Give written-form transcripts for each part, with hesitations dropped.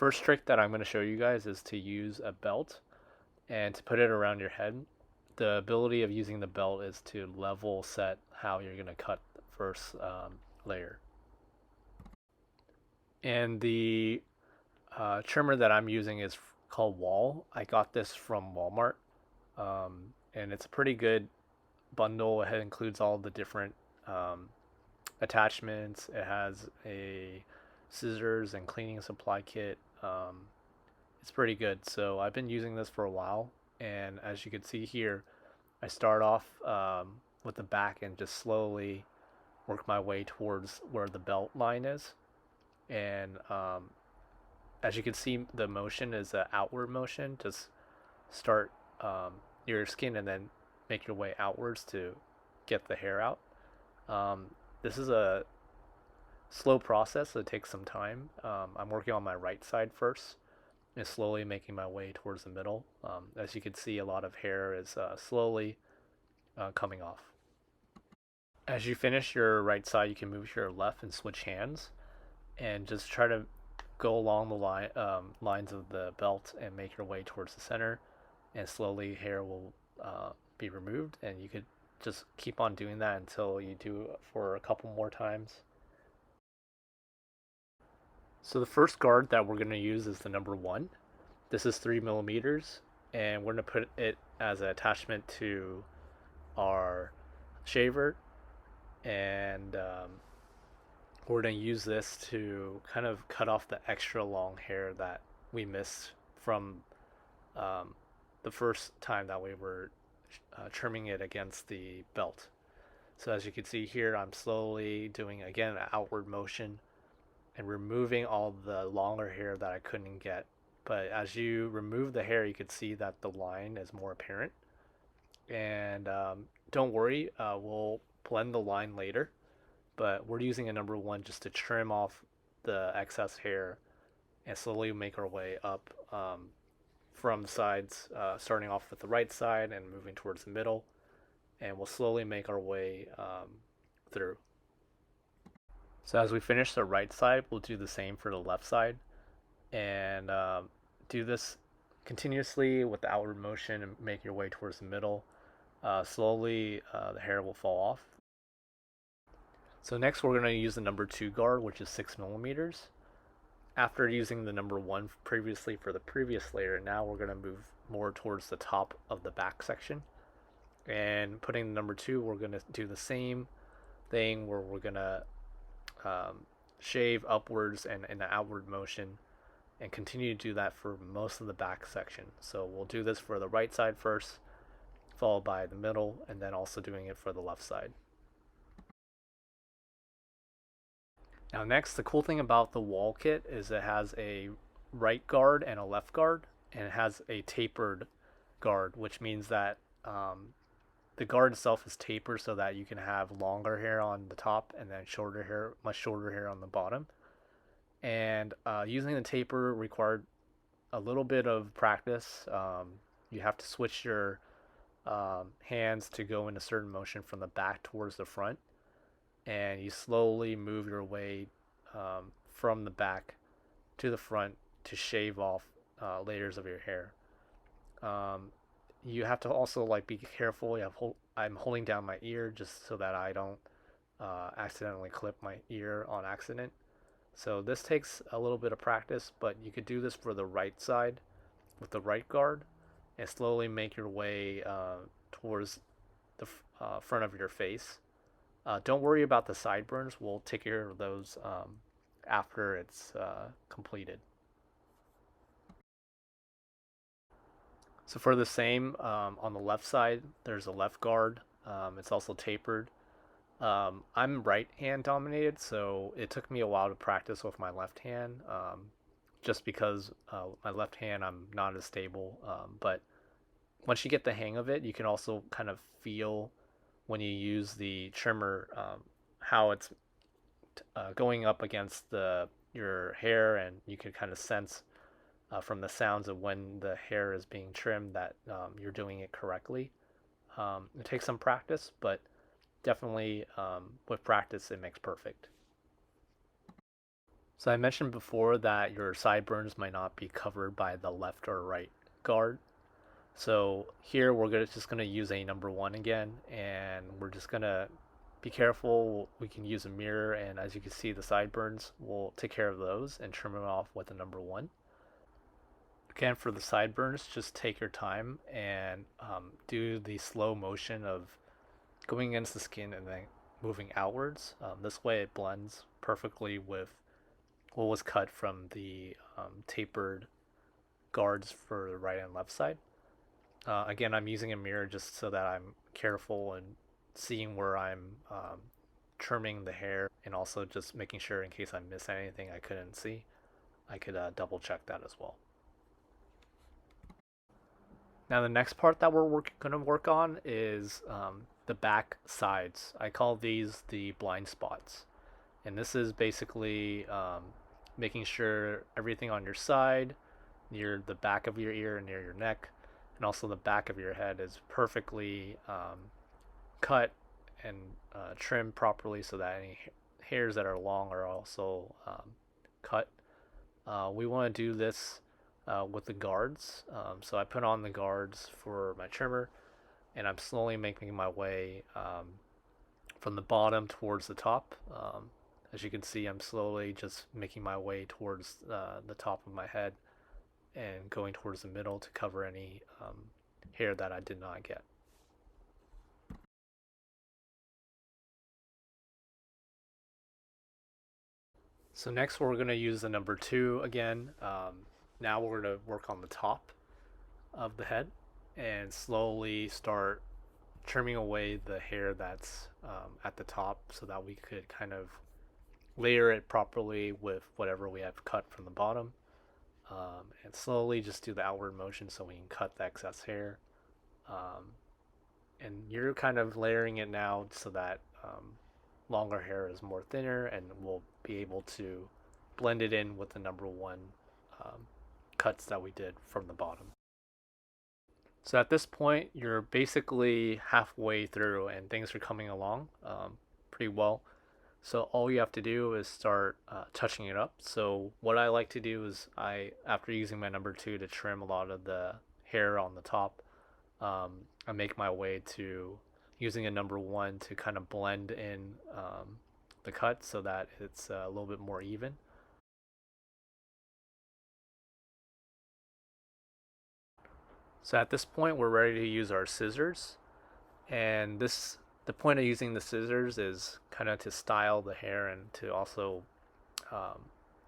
First trick that I'm going to show you guys is to use a belt and to put it around your head. The ability of using the belt is to level set how you're going to cut the first layer. And the trimmer that I'm using is called Wall. I got this from Walmart, and it's a pretty good bundle. It includes all the different attachments. It has a scissors and cleaning supply kit. It's pretty good. So I've been using this for a while, and as you can see here, I start off with the back and just slowly work my way towards where the belt line is. And as you can see, the motion is an outward motion. Just start near your skin and then make your way outwards to get the hair out. Um, this is a slow process, so it takes some time. I'm working on my right side first and slowly making my way towards the middle. As you can see, a lot of hair is slowly coming off. As you finish your right side, you can move to your left and switch hands and just try to go along the lines of the belt and make your way towards the center, and slowly hair will be removed, and you could just keep on doing that until you do it for a couple more times. So the first guard that we're going to use is the number 1. This is 3 millimeters, and we're going to put it as an attachment to our shaver, and we're going to use this to kind of cut off the extra long hair that we missed from the first time that we were trimming it against the belt. So as you can see here, I'm slowly doing again an outward motion and removing all the longer hair that I couldn't get. But as you remove the hair, you can see that the line is more apparent. And don't worry, we'll blend the line later. But we're using a number 1 just to trim off the excess hair and slowly make our way up from the sides, starting off with the right side and moving towards the middle. And we'll slowly make our way through. So as we finish the right side, we'll do the same for the left side, and do this continuously with the outward motion and make your way towards the middle. Slowly, the hair will fall off. So next we're going to use the number 2 guard, which is 6 millimeters. After using the number 1 previously for the previous layer, now we're going to move more towards the top of the back section. And putting the number 2, we're going to do the same thing where we're going to shave upwards and in an outward motion, and continue to do that for most of the back section. So we'll do this for the right side first, followed by the middle, and then also doing it for the left side. Now next, the cool thing about the wall kit is it has a right guard and a left guard, and it has a tapered guard, which means that the guard itself is tapered so that you can have longer hair on the top and then shorter hair, much shorter hair on the bottom. And using the taper required a little bit of practice. You have to switch your hands to go in a certain motion from the back towards the front, and you slowly move your way from the back to the front to shave off layers of your hair. You have to also be careful. I'm holding down my ear just so that I don't accidentally clip my ear on accident. So this takes a little bit of practice, but you could do this for the right side with the right guard and slowly make your way towards the front of your face. Don't worry about the sideburns. We'll take care of those after it's completed. So for the same, on the left side, there's a left guard. It's also tapered. I'm right hand dominated, so it took me a while to practice with my left hand, just because my left hand I'm not as stable. But once you get the hang of it, you can also kind of feel when you use the trimmer how it's going up against your hair, and you can kind of sense from the sounds of when the hair is being trimmed that you're doing it correctly. It takes some practice, but definitely with practice it makes perfect. So I mentioned before that your sideburns might not be covered by the left or right guard. So here just gonna use a number one again, and we're just gonna be careful. We can use a mirror, and as you can see, the sideburns, we'll take care of those and trim them off with a number one. Again, for the sideburns, just take your time and do the slow motion of going against the skin and then moving outwards. This way, it blends perfectly with what was cut from the tapered guards for the right and left side. Again, I'm using a mirror just so that I'm careful and seeing where I'm trimming the hair, and also just making sure in case I miss anything I couldn't see, I could double check that as well. Now the next part that we're going to work on is the back sides. I call these the blind spots. And this is basically making sure everything on your side, near the back of your ear and near your neck, and also the back of your head is perfectly cut and trimmed properly so that any hairs that are long are also cut. We want to do this with the guards. So I put on the guards for my trimmer, and I'm slowly making my way from the bottom towards the top. As you can see, I'm slowly just making my way towards the top of my head and going towards the middle to cover any hair that I did not get. So next we're going to use the number two again. Now we're going to work on the top of the head and slowly start trimming away the hair that's at the top so that we could kind of layer it properly with whatever we have cut from the bottom, and slowly just do the outward motion so we can cut the excess hair. And you're kind of layering it now so that longer hair is more thinner, and we'll be able to blend it in with the number one cuts that we did from the bottom. So at this point, you're basically halfway through and things are coming along pretty well. So all you have to do is start touching it up. So what I like to do is after using my number two to trim a lot of the hair on the top, I make my way to using a number one to kind of blend in the cut so that it's a little bit more even. So at this point, we're ready to use our scissors, and the point of using the scissors is kind of to style the hair and to also um,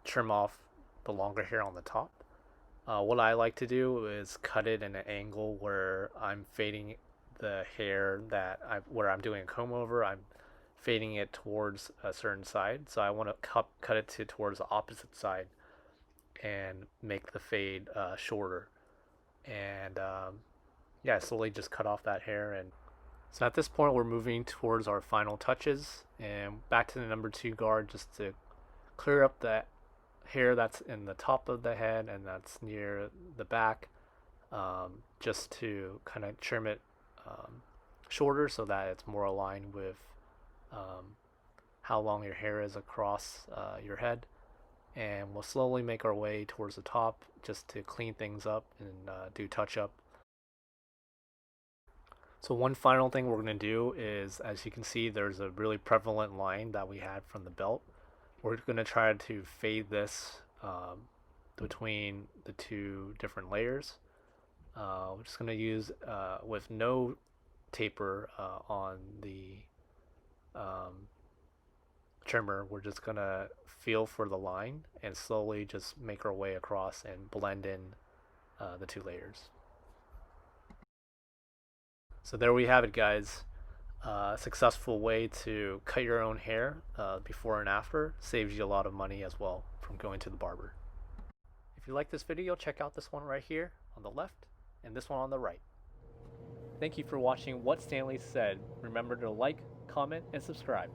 trim off the longer hair on the top. What I like to do is cut it in an angle where I'm fading the hair where I'm doing a comb over. I'm fading it towards a certain side, so I want to cut it towards the opposite side and make the fade shorter. And yeah, slowly just cut off that hair. And so at this point, we're moving towards our final touches and back to the number two guard just to clear up the hair that's in the top of the head and that's near the back, just to kind of trim it shorter so that it's more aligned with how long your hair is across your head. And we'll slowly make our way towards the top just to clean things up and do touch up. So one final thing we're going to do is, as you can see, there's a really prevalent line that we had from the belt. We're going to try to fade this between the two different layers. We're just going to use, with no taper on the trimmer, we're just going to feel for the line and slowly just make our way across and blend in the two layers. So there we have it, guys. Successful way to cut your own hair before and after. Saves you a lot of money as well from going to the barber. If you like this video, check out this one right here on the left and this one on the right. Thank you for watching What Stanley Said. Remember to like, comment, and subscribe.